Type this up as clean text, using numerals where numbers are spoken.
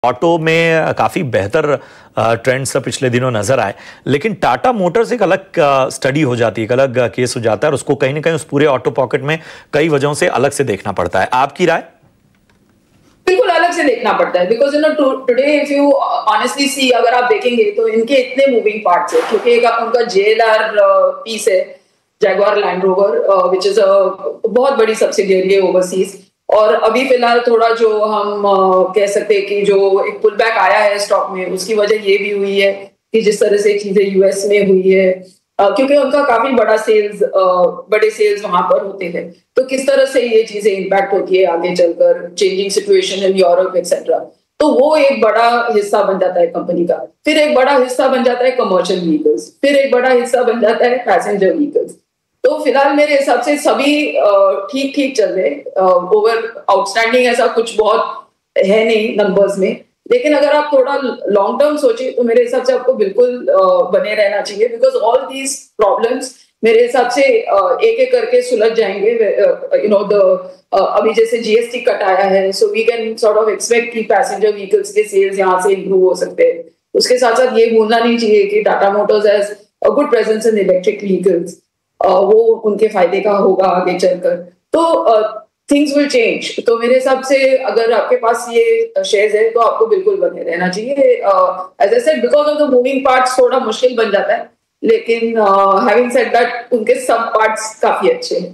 Auto में काफी बेहतर ट्रेंड्स पिछले दिनों नजर आए, लेकिन टाटा मोटर्स एक अलग स्टडी हो जाती है, एक अलग केस हो जाता है और उसको कहीं ना कहीं उस पूरे ऑटो पॉकेट में कई वजहों से अलग से देखना पड़ता है। आपकी राय? बिल्कुल अलग से देखना पड़ता है, because today if you honestly see, अगर आप देखेंगे तो इनके इतने मूविंग पार्ट्स है, क्योंकि एक उनका जेएलआर पीस है, Jaguar land rover, which is a बहुत बड़ी सब्सिडियरी है ओवरसीज। और अभी फिलहाल थोड़ा जो हम कह सकते हैं कि जो एक पुल बैक आया है स्टॉक में, उसकी वजह ये भी हुई है कि जिस तरह से चीजें यूएस में हुई है, क्योंकि उनका काफी बड़े सेल्स वहां पर होते हैं, तो किस तरह से ये चीजें इंपैक्ट होती है आगे चलकर, changing situation in Europe etcetera. तो वो एक बड़ा हिस्सा बन जाता है कंपनी का। फिर एक बड़ा हिस्सा बन जाता है कमर्शियल व्हीकल्स, फिर एक बड़ा हिस्सा बन जाता है पैसेंजर व्हीकल्स। तो फिलहाल मेरे हिसाब से सभी ठीक ठीक चल रहे, ओवर आउटस्टैंडिंग ऐसा कुछ बहुत है नहीं नंबर्स में। लेकिन अगर आप थोड़ा लॉन्ग टर्म सोचिए तो मेरे हिसाब से आपको बिल्कुल बने रहना चाहिए, बिकॉज ऑल दीज प्रॉब्लम्स मेरे हिसाब से एक एक करके सुलझ जाएंगे। अभी जैसे जीएसटी कट आया है, so we can sort of expect कि पैसेंजर व्हीकल्स के सेल्स यहाँ से इंप्रूव हो सकते हैं। उसके साथ साथ ये भूलना नहीं चाहिए कि Tata Motors has a good presence in electric vehicles, वो उनके फायदे का होगा आगे चलकर। तो थिंग्स विल चेंज। तो मेरे हिसाब से अगर आपके पास ये शेयर्स है तो आपको बिल्कुल बने रहना चाहिए। As I said, because of the moving parts थोड़ा मुश्किल बन जाता है, लेकिन हैविंग सेड दैट उनके सब पार्ट्स काफी अच्छे हैं।